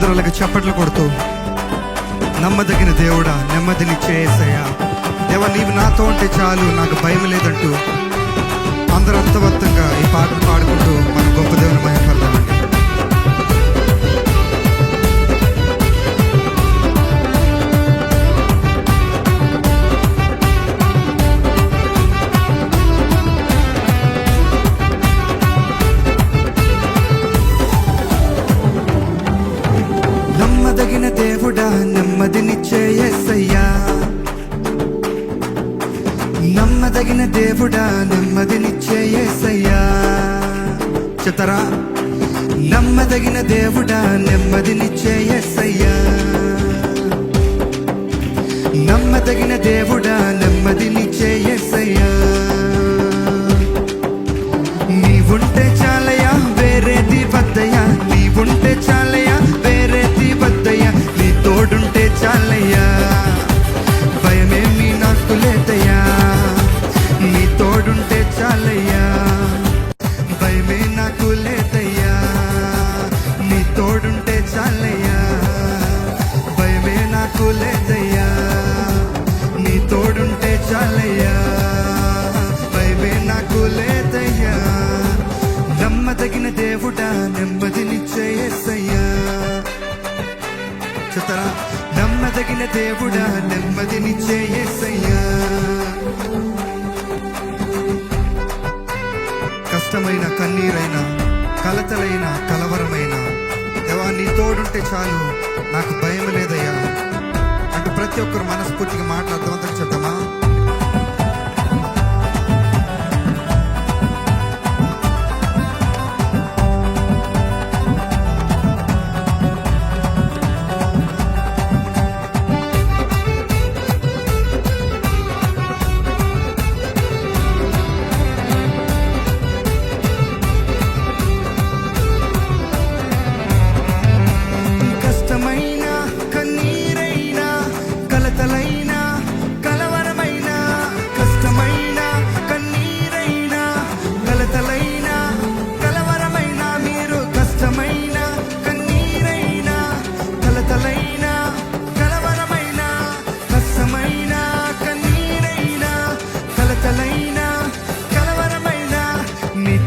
అందరూ అలాగే చప్పట్లు కొడుతూ, నమ్మదగిన దేవుడా, నెమ్మదినిచ్చే యేసయ్యా, దేవా నీవు నాతో ఉంటే చాలు, నాకు భయం లేదంటూ అందరూ అర్థవంతంగా ఈ పాటను పాడుకుంటూ మన గొప్ప దేవుని మహిమపడదామండి. నమ్మదగిన దేవుడా, నెమ్మదినిచ్చే యేసయ్యా, నమ్మదగిన దేవుడా, నెమ్మదినిచ్చే యేసయ్యా. చెప్తారా? నమ్మదగిన దేవుడా, నెమ్మదినిచ్చే యేసయ్యా, నమ్మదగిన దేవుడా, నెమ్మదినిచ్చే యేసయ్యా. నీవుంటే చాలయ్యా, వేరేది వద్దయ్యా, నీవుంటే చాలయ్యా, వేరేది వద్దయ్యా, నీ తోడుంటే చాలయ్యా, భయమేమీ నాకు లేదయ్యా, నీ తోడుంటే చాలయ్యా, భయమే నాకు లేదయ్యా, నీ తోడుంటే చాలయ్యా, భయమే నాకు లేదయ్యా, నీ తోడుంటే చాలయ్యా, భయమే నాకు లేదయ్యా. నమ్మదగిన దేవుడా, నెమ్మదినిచ్చే యేసయ్యా. చెప్తారా? నమ్మదగిన దేవుడా, నెమ్మదినిచ్చే యేసయ్యా. కష్టమైన, కన్నీరైన, కలతలైన, కలవరమైన, దేవా నీ తోడుంటే చాలు, నాకు భయం లేదయ్యా అంటూ ప్రతి ఒక్కరు మనస్ఫూర్తిగా మాట్లాడదాం. చెప్తామా?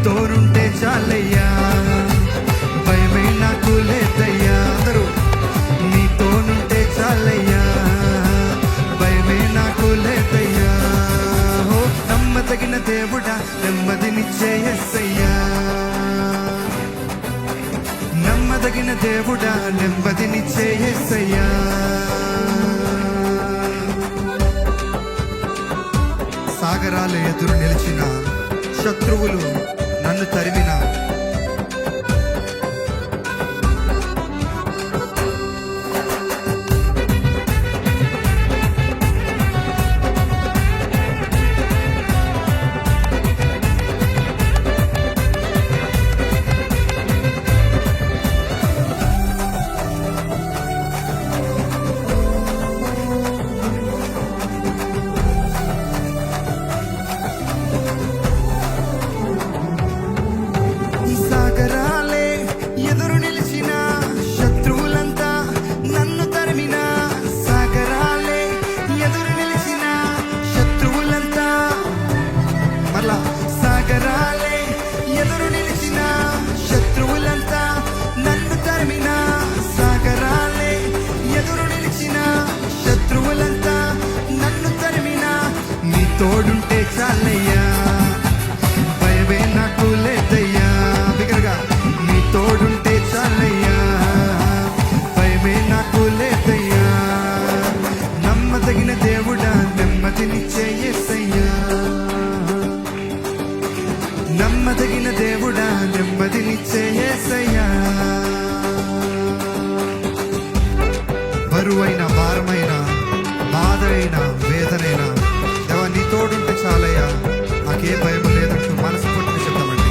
తోరుంటే చాలయ్యా, భయమే నాకు లేదయ్యా. అందరూ నీ తోడుంటే చాలయ్యా, భయమే నాకు లేదయ్యా. ఓ నమ్మదగిన దేవుడా, నెమ్మదినిచ్చే యేసయ్యా, నమ్మదగిన దేవుడా, నెమ్మదినిచ్చే యేసయ్యా. సాగరాలు ఎదురు నిలిచిన, శత్రువులు నన్ను తరిమిన, తోడుంటే చాలయ్యా, భయమే నాకు లేదయ్యా. బిగ్గరగా నీ తోడుంటే చాలయ్యా, భయమే నాకు లేదయ్యా. నమ్మదగిన దేవుడా, నెమ్మదినిచ్చే యేసయ్యా, నమ్మదగిన దేవుడా, నెమ్మదినిచ్చే యేసయ్యా. బరువైన, భారమైన, బాధైన, వేదనైన, నీ తోడుంటే చాలయ్యా, నాకే భయం లేదంటూ మనస్ఫూర్తిగా చెప్తామండి.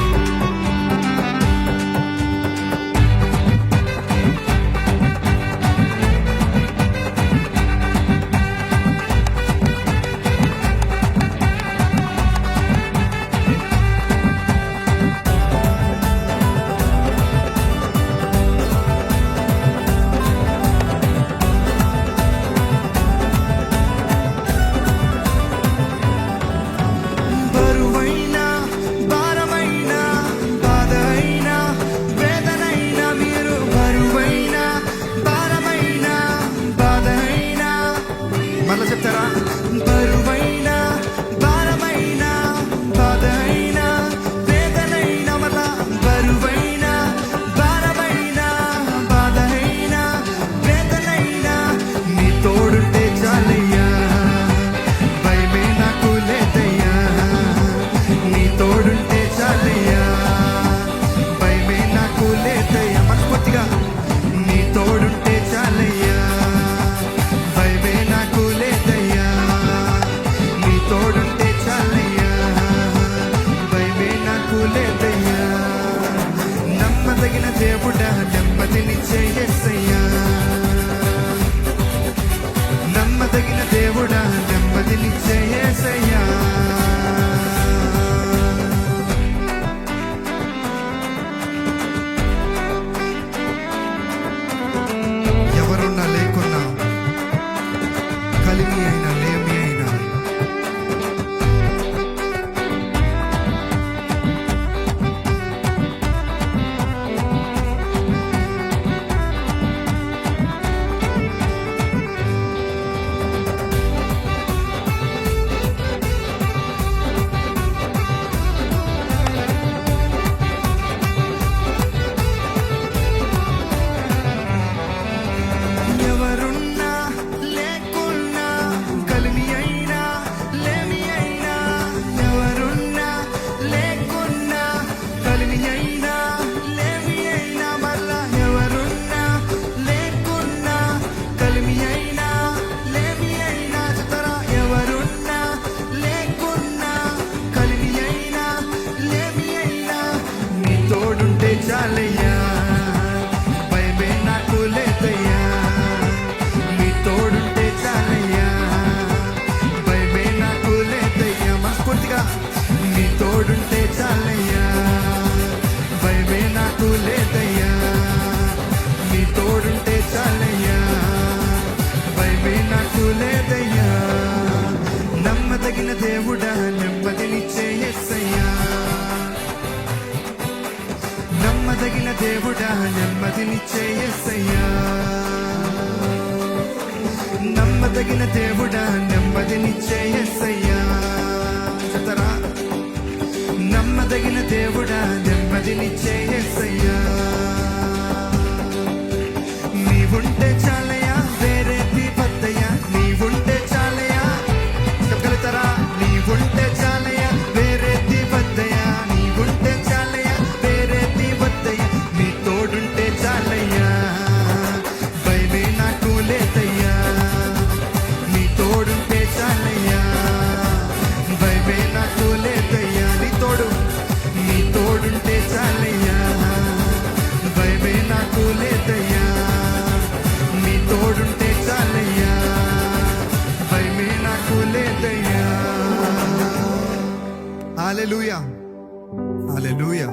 మనస్ఫూర్తిగా నీ తోడుంటే చాలయ్యా, భయమే నాకు లేదయ్యా. నీ తోడుంటే చాలయ్యా, భయమే నాకు లేదయ్యా. నమ్మదగిన దేవుడా, నెమ్మదినిచ్చే యేసయ్యా. నమ్మదగిన దేవుడా, నెమ్మదినిచ్చే యేసయ్యా. ఎవరున్నా లేకున్నా, కలిమి అయినా లేమి అయినా, ఎవరున్నా లేకున్నా, కలిమి అయినా లేమి అయినా, ఎవరున్నా లేకున్నా, కలిమి అయినా లేమి అయినా, మళ్ళా ఎవరున్నా లేకున్నా, కలిమి అయినా లేమి అయినా, చెత్తరా ఎవరున్నా లేకున్నా, కలిమి అయినా లేమి అయినా, నీ తోడుంటే చాలయ్యా, భయమే నాకు లేదయ్యా. నీ తోడుంటే చాలయ్యా, భయమే నాకు లేదయ్యా. మనస్ఫూర్తిగా నీ తోడుంటే చాలయ్యా, భయమే నాకు లేదయ్యా. నీ తోడుంటే చాలయ్యా, భయమే నాకు లేదయ్యా. నమ్మదగిన దేవుడా, నెమ్మదినిచ్చే యేసయ్యా. నమ్మదగిన దేవుడా, నెమ్మదినిచ్చే యేసయ్యా. నమ్మదగిన దేవుడా, నెమ్మదినిచ్చే యేసయ్యా. చెత్తరా నమ్మదగిన దేవుడా, నెమ్మదినిచ్చే యేసయ్యా. నీవుంటే చాలయ్యా, వేరేది వద్దయ్యా. నీవుంటే చాలయ్యా, చెప్పగలుగుతారా? నీవుంటే చాలయ్యా, వేరేది వద్దయ్యా. నీవుంటే చాలయ్యా, వేరేది వద్దయ్యా. నీ తోడుంటే చాలయ్యా, భయమే నాకు లేదయ్యా. నీ తోడుంటే చాలయ్యా, భయమే నాకు లేదయ్యా. నీ తోడుంటే చాలయ్యా, భయమే నాకు లేదయ్యా. నీ తోడుంటే చాలయ్యా, భయమే నాకు లేదయ్యా. హల్లెలూయా, హల్లెలూయా.